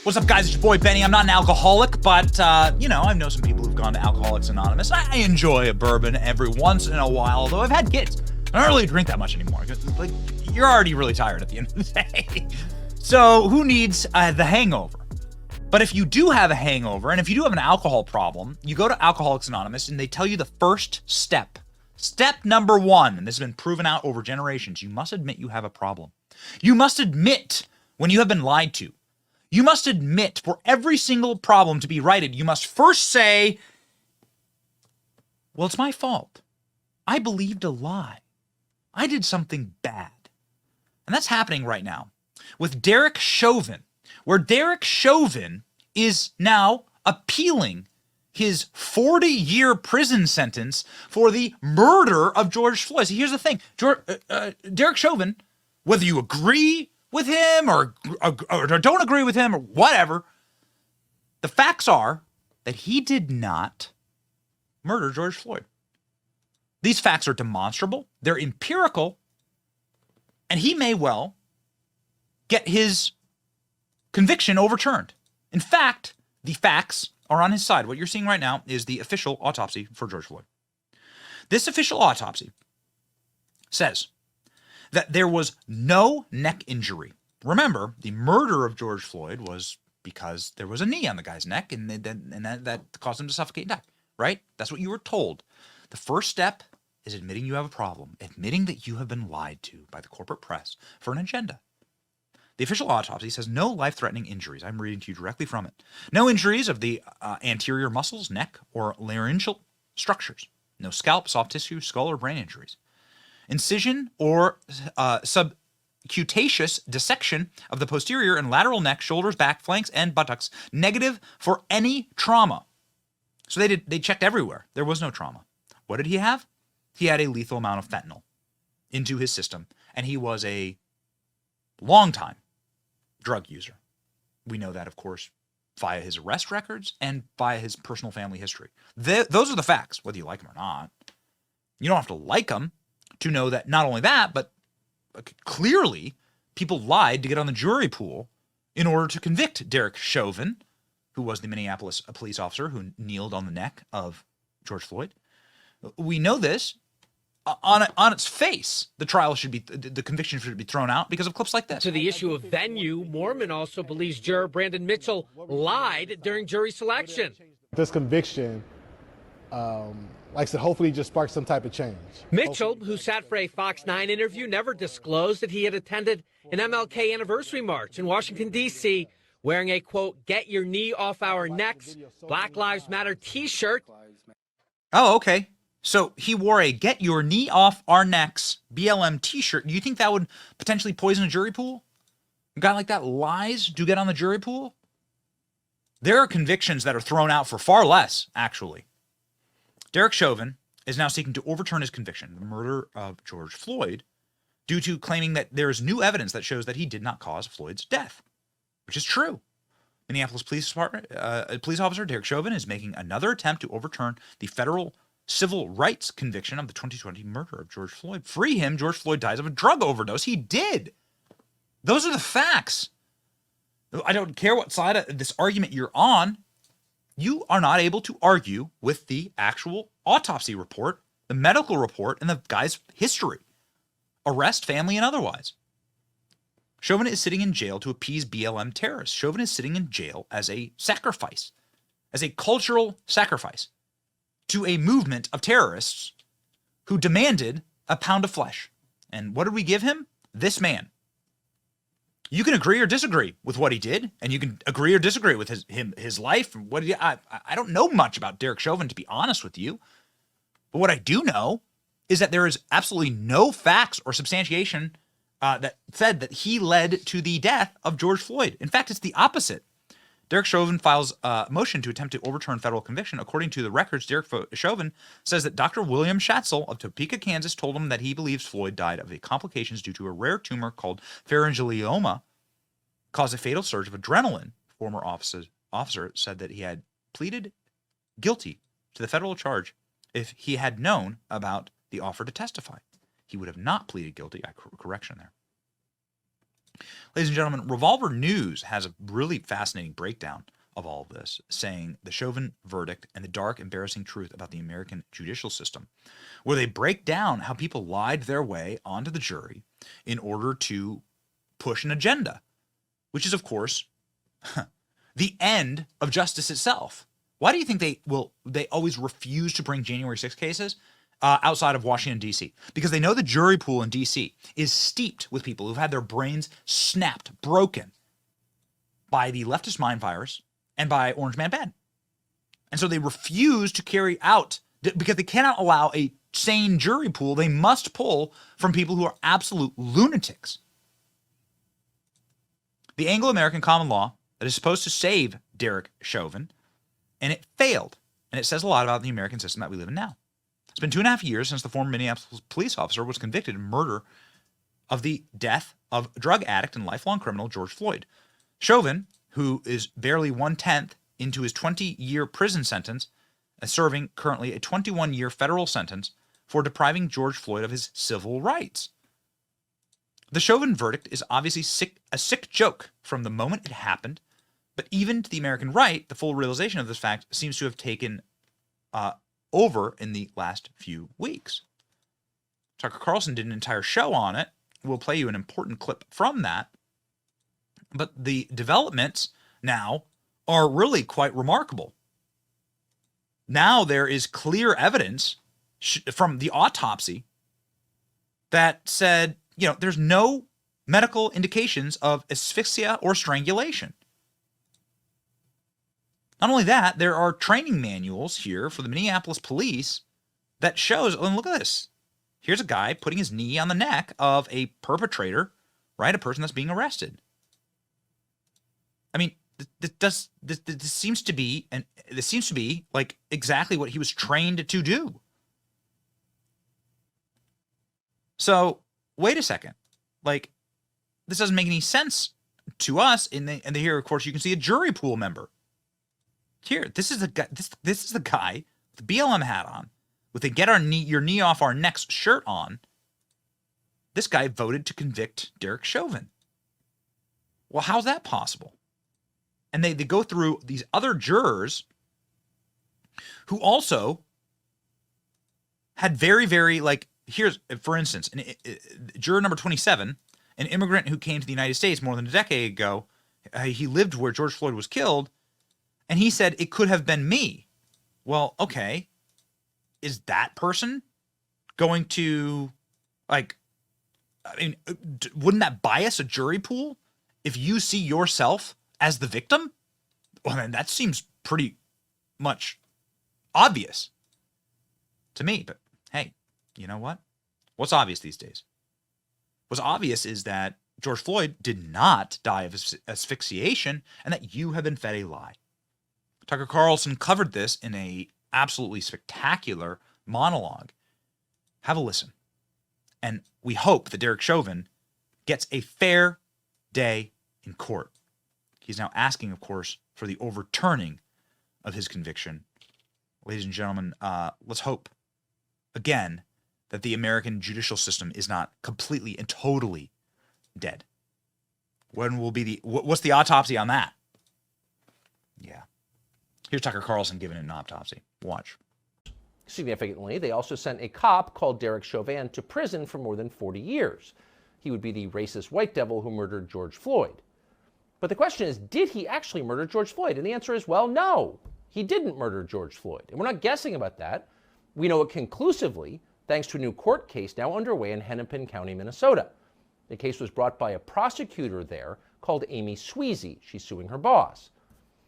What's up, guys? It's your boy Benny. I'm not an alcoholic, but, you know, I know some people who've gone to Alcoholics Anonymous. I enjoy a bourbon every once in a while, although I've had kids. I don't really drink that much anymore. Like, you're already really tired at the end of the day. So who needs the hangover? But if you do have a hangover, and if you do have an alcohol problem, you go to Alcoholics Anonymous, and they tell you the first step. Step number one, and this has been proven out over generations, you must admit you have a problem. You must admit when you have been lied to. You must admit for every single problem to be righted, you must first say, well, it's my fault. I believed a lie. I did something bad. And that's happening right now with Derek Chauvin, where Derek Chauvin is now appealing his 40-year prison sentence for the murder of George Floyd. See, here's the thing. Derek Chauvin, whether you agree with him or don't agree with him or whatever, the facts are that he did not murder George Floyd. These facts are demonstrable, they're empirical, and he may well get his conviction overturned. In fact, the facts are on his side. What you're seeing right now is the official autopsy for George Floyd. This official autopsy says that there was no neck injury. Remember, the murder of George Floyd was because there was a knee on the guy's neck, and that caused him to suffocate and die, right? That's what you were told. The first step is admitting you have a problem, admitting that you have been lied to by the corporate press for an agenda. The official autopsy says no life-threatening injuries. I'm reading to you directly from it. No injuries of the anterior muscles, neck, or laryngeal structures. No scalp, soft tissue, skull, or brain injuries. Incision or subcutaneous dissection of the posterior and lateral neck, shoulders, back, flanks, and buttocks. Negative for any trauma. So they checked everywhere. There was no trauma. What did he have? He had a lethal amount of fentanyl into his system, and he was a long-time drug user. We know that, of course, via his arrest records and via his personal family history. Those are the facts, whether you like them or not. You don't have to like them to know that not only that, but clearly people lied to get on the jury pool in order to convict Derek Chauvin, who was the Minneapolis police officer who kneeled on the neck of George Floyd. We know this. On its face, the conviction should be thrown out because of clips like this. To the issue of venue, Mormon also believes juror Brandon Mitchell lied during jury selection. This conviction, like I said, hopefully just sparks some type of change. Mitchell, who sat for a Fox 9 interview, never disclosed that he had attended an MLK anniversary march in Washington, D.C., wearing a, quote, "Get your knee off our necks, Black Lives Matter t-shirt." Oh, okay. So he wore a "Get Your Knee Off Our Necks" BLM t-shirt. Do you think that would potentially poison a jury pool? A guy like that lies to get on the jury pool? There are convictions that are thrown out for far less, actually. Derek Chauvin is now seeking to overturn his conviction, the murder of George Floyd, due to claiming that there is new evidence that shows that he did not cause Floyd's death, which is true. Minneapolis Police Officer Derek Chauvin is making another attempt to overturn the federal civil rights conviction of the 2020 murder of George Floyd. Free him. George Floyd dies of a drug overdose. He did. Those are the facts. I don't care what side of this argument you're on. You are not able to argue with the actual autopsy report, the medical report, and the guy's history. Arrest, family, and otherwise. Chauvin is sitting in jail to appease BLM terrorists. Chauvin is sitting in jail as a sacrifice, as a cultural sacrifice to a movement of terrorists who demanded a pound of flesh. And what did we give him? This man. You can agree or disagree with what he did, and you can agree or disagree with his life. I don't know much about Derek Chauvin, to be honest with you. But what I do know is that there is absolutely no facts or substantiation that said that he led to the death of George Floyd. In fact, it's the opposite. Derek Chauvin files a motion to attempt to overturn federal conviction. According to the records, Derek Chauvin says that Dr. William Schatzel of Topeka, Kansas, told him that he believes Floyd died of the complications due to a rare tumor called pharyngioma, caused a fatal surge of adrenaline. Former officer said that he had pleaded guilty to the federal charge if he had known about the offer to testify. He would have not pleaded guilty. Correction there. Ladies and gentlemen, Revolver News has a really fascinating breakdown of all of this, saying the Chauvin verdict and the dark, embarrassing truth about the American judicial system, where they break down how people lied their way onto the jury in order to push an agenda, which is, of course, the end of justice itself. Why do you think they always refuse to bring January 6 cases outside of Washington, D.C.? Because they know the jury pool in D.C. is steeped with people who've had their brains snapped, broken by the leftist mind virus and by Orange Man Bad. And so they refuse to carry out, because they cannot allow a sane jury pool. They must pull from people who are absolute lunatics. The Anglo-American common law that is supposed to save Derek Chauvin, and it failed. And it says a lot about the American system that we live in now. It's been 2.5 years since the former Minneapolis police officer was convicted in murder of the death of drug addict and lifelong criminal George Floyd. Chauvin, who is barely 1/10 into his 20-year prison sentence, is serving currently a 21-year federal sentence for depriving George Floyd of his civil rights. The Chauvin verdict is obviously a sick joke from the moment it happened, but even to the American right, the full realization of this fact seems to have taken over in the last few weeks. Tucker Carlson did an entire show on it. We'll play you an important clip from that. But the developments now are really quite remarkable. Now there is clear evidence from the autopsy that said, there's no medical indications of asphyxia or strangulation. Not only that, there are training manuals here for the Minneapolis police that shows, and look at this. Here's a guy putting his knee on the neck of a perpetrator, right? A person that's being arrested. I mean, this seems to be like exactly what he was trained to do. So wait a second, like this doesn't make any sense to us. And here, of course, you can see a jury pool member. Here, this is the guy. This is the guy with the BLM hat on, with the "Get your knee off our necks" shirt on. This guy voted to convict Derek Chauvin. Well, how's that possible? And they go through these other jurors who also had very, very, here's, for instance, juror number 27, an immigrant who came to the United States more than a decade ago. He lived where George Floyd was killed, and he said, it could have been me. Well, okay. Is that person going to, wouldn't that bias a jury pool if you see yourself as the victim? Well, then that seems pretty much obvious to me. But hey, you know what? What's obvious these days? What's obvious is that George Floyd did not die of asphyxiation and that you have been fed a lie. Tucker Carlson covered this in a absolutely spectacular monologue. Have a listen. And we hope that Derek Chauvin gets a fair day in court. He's now asking, of course, for the overturning of his conviction. Ladies and gentlemen, let's hope, again, that the American judicial system is not completely and totally dead. When will be what's the autopsy on that? Yeah. Here's Tucker Carlson giving an autopsy. Watch. Significantly, they also sent a cop called Derek Chauvin to prison for more than 40 years. He would be the racist white devil who murdered George Floyd. But the question is, did he actually murder George Floyd? And the answer is, well, no, he didn't murder George Floyd. And we're not guessing about that. We know it conclusively thanks to a new court case now underway in Hennepin County, Minnesota. The case was brought by a prosecutor there called Amy Sweezy. She's suing her boss.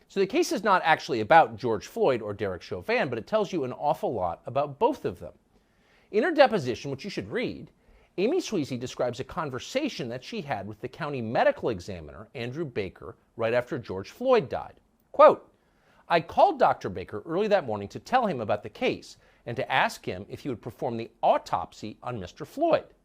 So the case is not actually about George Floyd or Derek Chauvin, but it tells you an awful lot about both of them. In her deposition, which you should read, Amy Sweezy describes a conversation that she had with the county medical examiner, Andrew Baker, right after George Floyd died. Quote, "I called Dr. Baker early that morning to tell him about the case and to ask him if he would perform the autopsy on Mr. Floyd."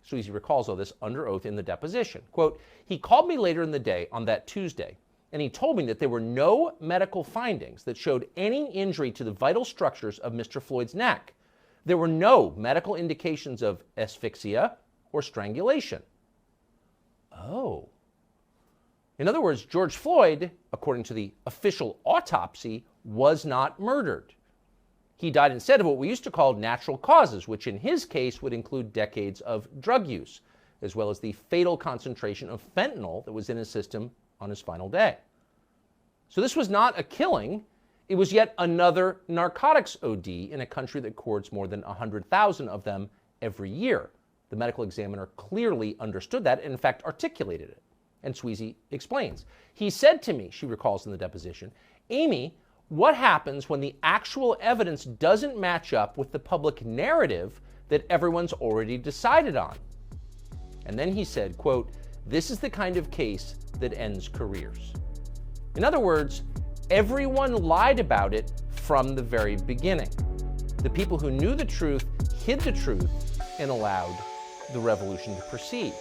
Sweezy recalls all this under oath in the deposition. Quote, "He called me later in the day on that Tuesday, and he told me that there were no medical findings that showed any injury to the vital structures of Mr. Floyd's neck. There were no medical indications of asphyxia or strangulation." Oh. In other words, George Floyd, according to the official autopsy, was not murdered. He died instead of what we used to call natural causes, which in his case would include decades of drug use, as well as the fatal concentration of fentanyl that was in his system on his final day. So this was not a killing. It was yet another narcotics OD in a country that records more than 100,000 of them every year. The medical examiner clearly understood that and in fact articulated it. And Sweezy explains. He said to me, she recalls in the deposition, Amy, what happens when the actual evidence doesn't match up with the public narrative that everyone's already decided on? And then he said, quote, this is the kind of case that ends careers. In other words, everyone lied about it from the very beginning. The people who knew the truth hid the truth and allowed the revolution to proceed.